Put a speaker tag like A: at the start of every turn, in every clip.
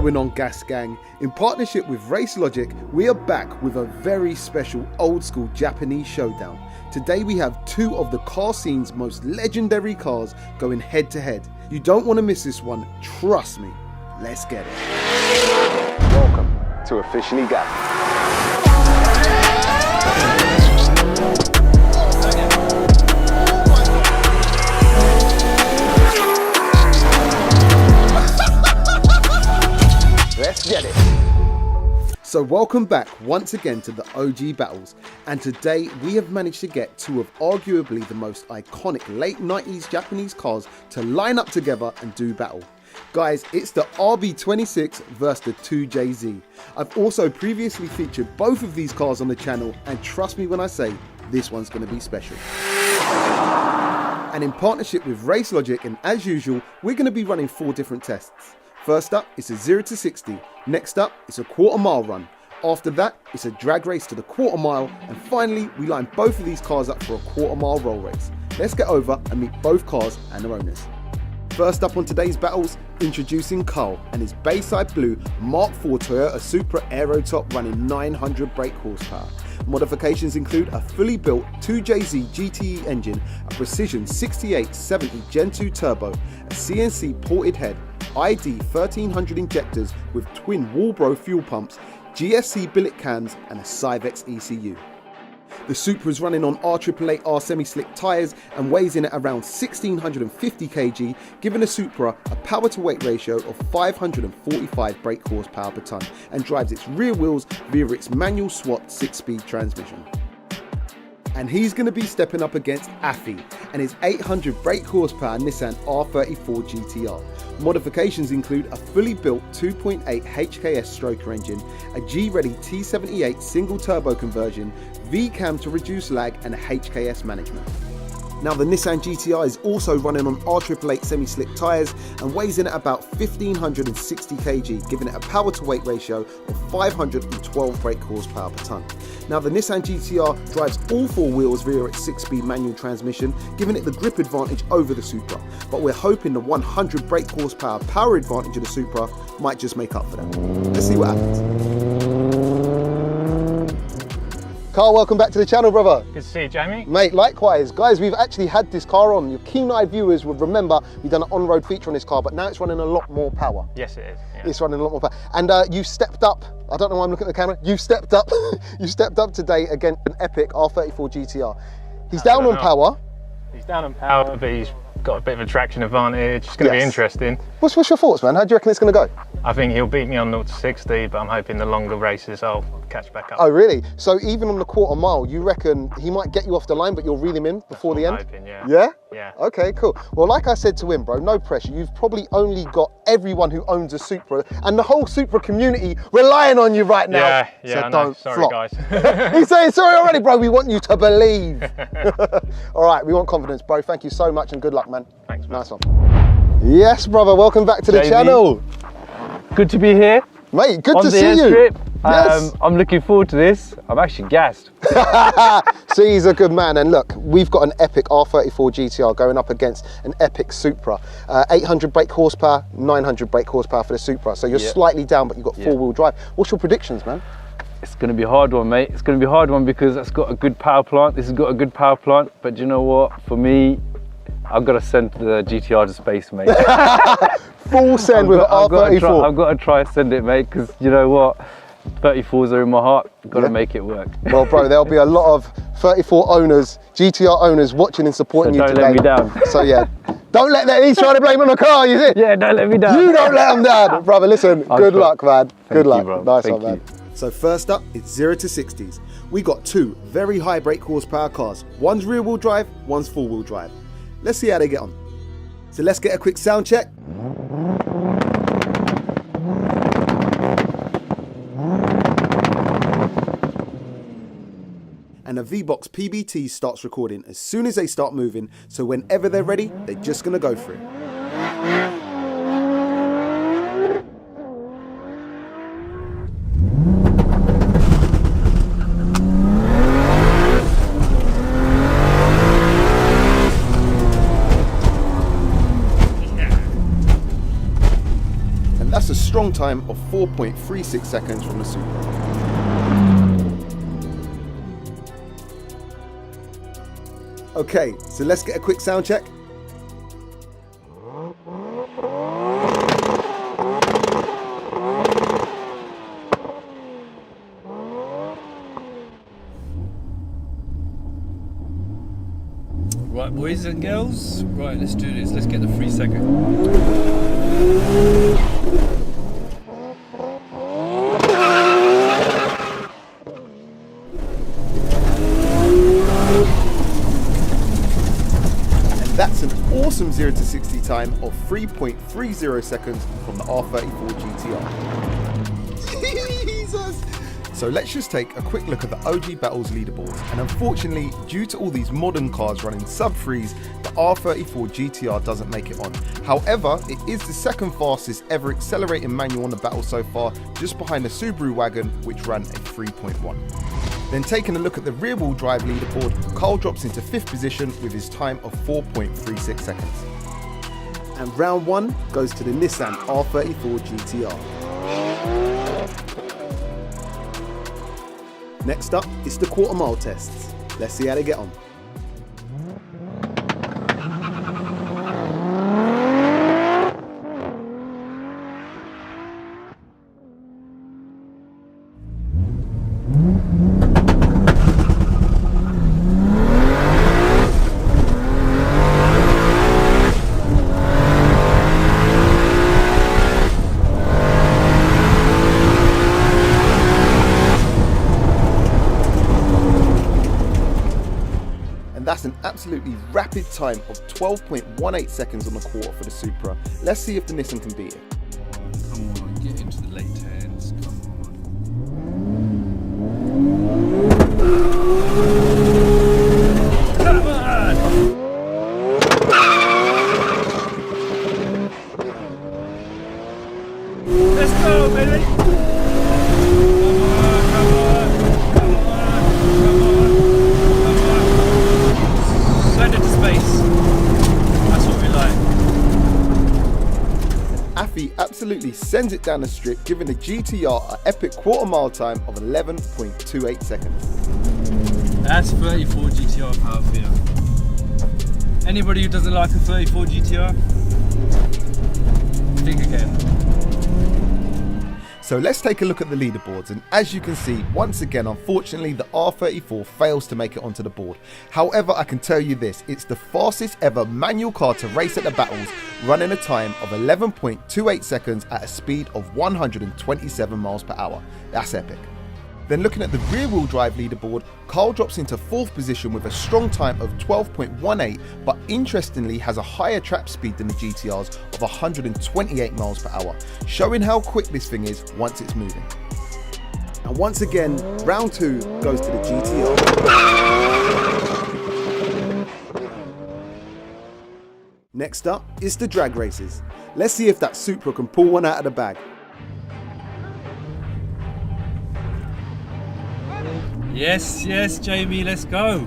A: going on, Gas Gang? In partnership with Race Logic, we are back with a very special old school Japanese showdown. Today we have two of the car scene's most legendary cars going head to head. You don't want to miss this one, trust me. Let's get it. Welcome to Officially Gas. Let's get it. So welcome back once again to the OG battles, and today we have managed to get two of arguably the most iconic late 90s Japanese cars to line up together and do battle. Guys, it's the RB26 versus the 2JZ. I've also previously featured both of these cars on the channel, and trust me when I say this one's going to be special. And in partnership with Race Logic, and as usual, we're going to be running 4 different tests. First up, it's a 0 to 60. Next up, it's a quarter-mile run. After that, it's a drag race to the quarter mile. And finally, we line both of these cars up for a quarter-mile roll race. Let's get over and meet both cars and their owners. First up on today's battles, introducing Carl and his Bayside Blue Mark IV Toyota Supra Aero Top running 900 brake horsepower. Modifications include a fully built 2JZ GTE engine, a Precision 6870 Gen 2 turbo, a CNC ported head, ID 1300 injectors with twin Walbro fuel pumps, GSC billet cans and a Cyvex ECU. The Supra is running on R888R semi-slick tyres and weighs in at around 1650 kg, giving the Supra a power to weight ratio of 545 brake horsepower per tonne and drives its rear wheels via its manual SWAT 6-speed transmission. And he's going to be stepping up against Afi and his 800 brake horsepower Nissan R34 GTR. Modifications include a fully built 2.8 HKS stroker engine, a G-Ready T78 single turbo conversion, V-cam to reduce lag and a HKS management. Now the Nissan GTR is also running on R888 semi-slick tyres and weighs in at about 1560 kg, giving it a power to weight ratio of 512 brake horsepower per tonne. Now the Nissan GTR drives all 4 wheels via its 6-speed manual transmission, giving it the grip advantage over the Supra, but we're hoping the 100 brake horsepower power advantage of the Supra might just make up for that. Let's see what happens. Carl, welcome back to the channel, brother.
B: Good to see you, Jamie.
A: Mate, likewise. Guys, we've actually had this car on. Your keen-eyed viewers would remember we've done an on-road feature on this car, but now it's running a lot more power.
B: Yes, it is. Yeah.
A: It's running a lot more power. And you stepped up. I don't know why I'm looking at the camera. You stepped up. You stepped up today against an epic R34 GTR. He's down on power.
B: He's down on power, but he's got a bit of a traction advantage. It's going to be interesting.
A: What's your thoughts, man? How do you reckon it's going to go?
B: I think he'll beat me on 0 to 60, but I'm hoping the longer races I'll catch back up.
A: Oh, really? So even on the quarter mile, you reckon he might get you off the line, but you'll reel him in before the end?
B: Hoping, yeah.
A: Yeah?
B: Yeah.
A: Okay, cool. Well, like I said to him, bro, no pressure. You've probably only got everyone who owns a Supra and the whole Supra community relying on you right now.
B: Yeah,
A: so don't
B: sorry,
A: flop.
B: guys.
A: He's saying sorry already, bro. We want you to believe. All right, we want confidence, bro. Thank you so much and good luck, man.
B: Thanks, man.
A: Nice one. Yes, brother. Welcome back to the channel.
C: Good to be here.
A: Mate, good
C: on
A: to
C: the
A: see you.
C: Strip.
A: Yes.
C: I'm looking forward to this. I'm actually gassed.
A: See, he's a good man. And look, we've got an epic R34 GTR going up against an epic Supra. 800 brake horsepower, 900 brake horsepower for the Supra. So you're slightly down, but you've got 4-wheel drive. What's your predictions, man?
C: It's going to be a hard one, mate. It's going to be a hard one because that's got a good power plant. This has got a good power plant. But do you know what? For me, I've got to send the GTR to space, mate.
A: Full send with R34.
C: I've got to try and send it, mate, because you know what? 34s are in my heart. I've got to make it work.
A: Well, bro, there'll be a lot of 34 owners, GTR owners watching and supporting you today.
C: Don't let me down.
A: So yeah, don't let that, he's trying to blame on the car, you see?
C: Yeah, don't let me down.
A: You don't let him down. Brother, listen, good luck, man. Good luck.
C: Bro.
A: Nice one, man. So first up, it's 0 to 60s. We got 2 very high brake horsepower cars. One's rear wheel drive, one's 4-wheel drive. Let's see how they get on. So let's get a quick sound check. And the V-Box PBT starts recording as soon as they start moving, so whenever they're ready, they're just gonna go for it. strong time of 4.36 seconds from the Supra. Okay, so let's get a quick sound check.
C: Right, boys and girls. Right, let's do this. Let's get the 3 second.
A: That's an awesome 0 to 60 time of 3.30 seconds from the R34 GTR. Jesus! So let's just take a quick look at the OG Battles leaderboards, and unfortunately, due to all these modern cars running sub-3s, the R34 GTR doesn't make it on. However, it is the second fastest ever accelerating manual on the battle so far, just behind the Subaru wagon, which ran a 3.1. Then taking a look at the rear-wheel drive leaderboard, Carl drops into 5th position with his time of 4.36 seconds. And round 1 goes to the Nissan R34 GTR. Next up, it's the quarter mile tests. Let's see how they get on. That's an absolutely rapid time of 12.18 seconds on the quarter for the Supra. Let's see if the Nissan can beat it.
C: Come on, get into the late tens. Come on. Come on! Let's go, baby!
A: Absolutely sends it down the strip, giving the GTR an epic quarter mile time of 11.28 seconds.
C: That's 34 GTR power for you. Anybody who doesn't like a 34 GTR, think again.
A: So let's take a look at the leaderboards, and as you can see, once again, unfortunately, the R34 fails to make it onto the board. However, I can tell you this, it's the fastest ever manual car to race at the battles, running a time of 11.28 seconds at a speed of 127 miles per hour. That's epic. Then looking at the rear-wheel drive leaderboard, Carl drops into 4th position with a strong time of 12.18, but interestingly has a higher trap speed than the GTRs of 128 miles per hour, showing how quick this thing is once it's moving. And once again, round 2 goes to the GTR. Next up is the drag races. Let's see if that Supra can pull one out of the bag.
C: Yes, yes, Jamie, let's go.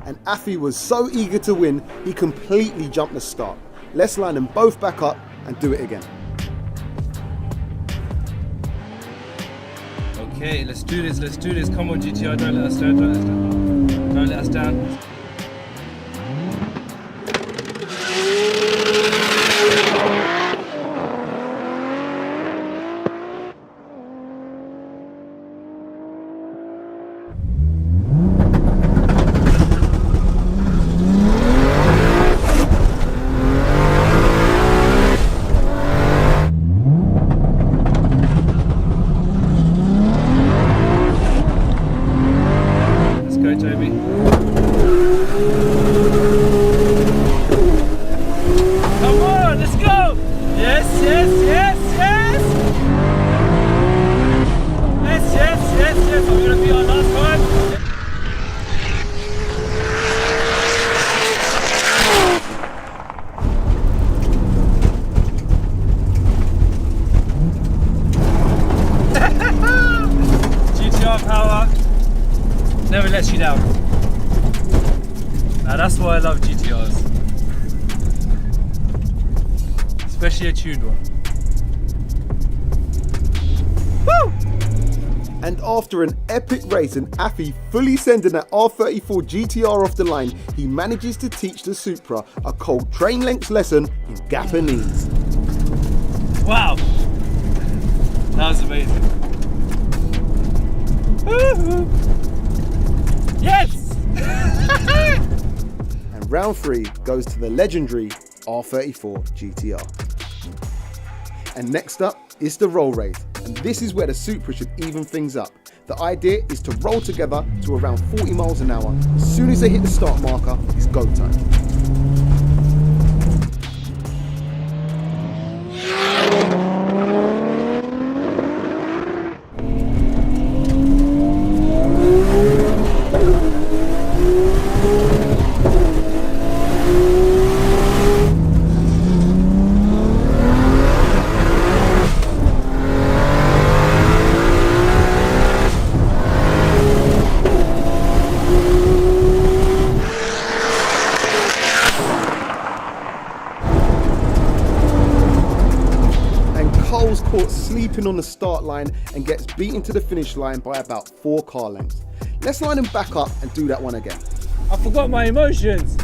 A: And Afi was so eager to win, he completely jumped the start. Let's line them both back up and do it again.
C: Okay, let's do this, let's do this. Come on, GTR, don't let us down, don't let us down. Don't let us down. lets you down. Now that's why I love GTRs. Especially a tuned one. Woo!
A: And after an epic race and Afi fully sending that R34 GTR off the line, he manages to teach the Supra a cold train length lesson in Japanese.
C: Wow! That was amazing. Woo-hoo. Yes!
A: And round 3 goes to the legendary R34 GTR. And next up is the roll race. And this is where the Supra should even things up. The idea is to roll together to around 40 miles an hour. As soon as they hit the start marker, it's go time. Cole's caught sleeping on the start line and gets beaten to the finish line by about 4 car lengths. Let's line him back up and do that one again.
C: I forgot my emotions.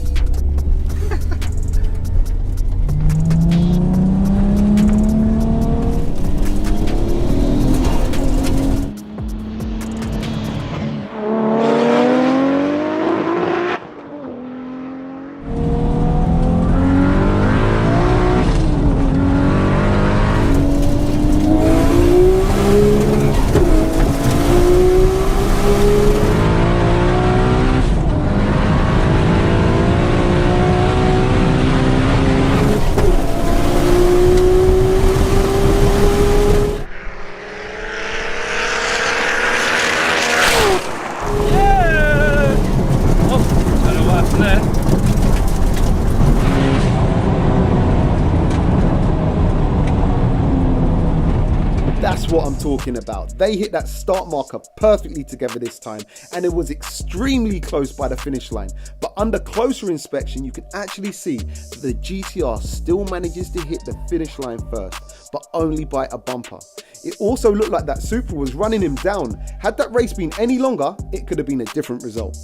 A: That's what I'm talking about. They hit that start marker perfectly together this time, and it was extremely close by the finish line. But under closer inspection, you can actually see that the GTR still manages to hit the finish line first, but only by a bumper. It also looked like that Supra was running him down. Had that race been any longer, it could have been a different result.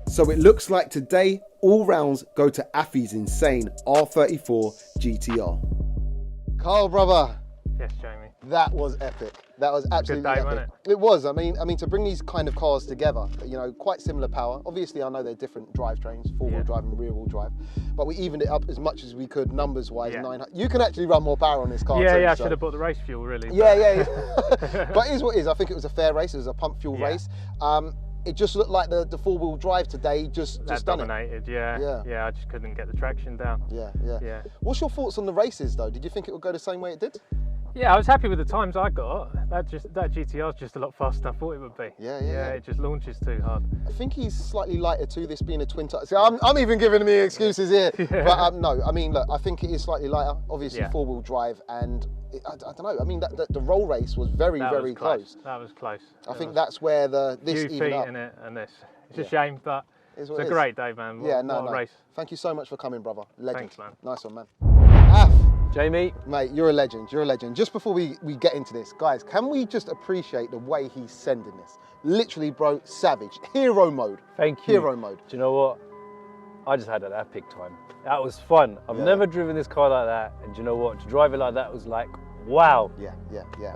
A: So it looks like today, all rounds go to Afi's insane R34 GTR. Carl, brother.
B: Yes, Jamie.
A: That was epic. That was absolutely
B: Good day,
A: epic.
B: wasn't
A: It was. I mean, to bring these kind of cars together, you know, quite similar power. Obviously, I know they're different drivetrains, four-wheel drive and rear-wheel drive, but we evened it up as much as we could, numbers-wise. 900. You can actually run more power on this car.
B: Yeah,
A: too,
B: yeah. I
A: so.
B: should have bought the race fuel, really.
A: Yeah. But it is what it is. I think it was a fair race. It was a pump fuel race. It just looked like the four-wheel drive today just done
B: dominated.
A: it.
B: Yeah. I just couldn't get the traction down.
A: Yeah. What's your thoughts on the races, though? Did you think it would go the same way it did?
B: Yeah, I was happy with the times I got. That GTR is just a lot faster than I thought it would be.
A: Yeah.
B: It just launches too hard.
A: I think he's slightly lighter too, this being a twin turbo. See, I'm even giving me excuses here. But no, I mean, look, I think it is slightly lighter. Obviously, four-wheel drive, and I don't know. I mean, the roll race was very close.
B: That was close.
A: I think that's where this
B: few
A: even
B: feet
A: up.
B: in it and this. It's a shame, but it's a great day, man. What a race.
A: Thank you so much for coming, brother. Legend.
B: Thanks, man.
A: Nice one, man. Af,
C: Jamie.
A: mate, you're a legend. You're a legend. Just before we get into this, guys, can we just appreciate the way he's sending this? Literally, bro, savage. Hero mode.
C: Thank you.
A: Hero mode.
C: Do you know what? I just had an epic time. That was fun. I've never driven this car like that. And do you know what? To drive it like that was like, wow.
A: Yeah.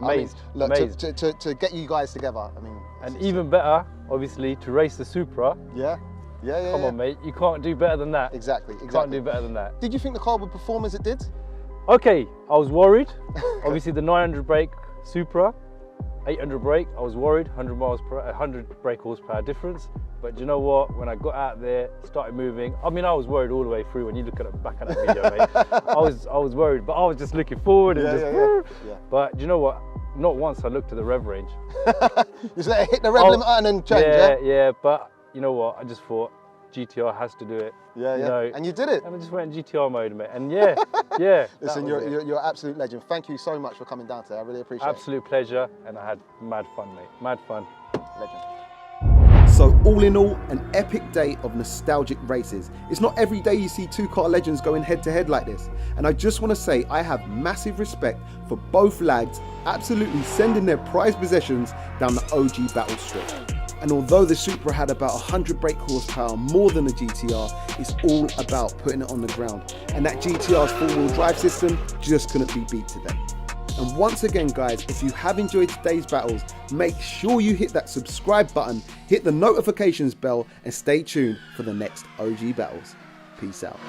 C: Amazed.
A: I mean, look,
C: amazed.
A: To get you guys together, I mean.
C: And even better, obviously, to race the Supra.
A: Yeah.
C: Come on, mate. You can't do better than that.
A: Exactly.
C: Can't do better than that.
A: Did you think the car would perform as it did?
C: Okay, I was worried. Obviously, the 900 brake Supra, 800 brake. I was worried. 100 brake horsepower difference. But do you know what? When I got out there, started moving. I mean, I was worried all the way through. When you look at the back of that video, mate, I was worried. But I was just looking forward and
A: Yeah.
C: But do you know what? Not once I looked at the rev range.
A: Just let it hit the rev limiter and then change.
C: Yeah. But you know what? I just thought GTR has to do it.
A: Yeah.
C: You know,
A: And you did it.
C: And I just went in GTR mode, mate. And
A: Listen, you're an absolute legend. Thank you so much for coming down today. I really appreciate it.
C: Absolute pleasure, and I had mad fun, mate. Mad fun.
A: Legend. So All in all, an epic day of nostalgic races. It's not every day you see two car legends going head to head like this. And I just want to say I have massive respect for both lads absolutely sending their prized possessions down the OG battle strip. And although the Supra had about 100 brake horsepower more than the GTR, it's all about putting it on the ground. And that GTR's four-wheel drive system just couldn't be beat today. And once again guys, if you have enjoyed today's battles, make sure you hit that subscribe button, hit the notifications bell, and stay tuned for the next OG battles. Peace out.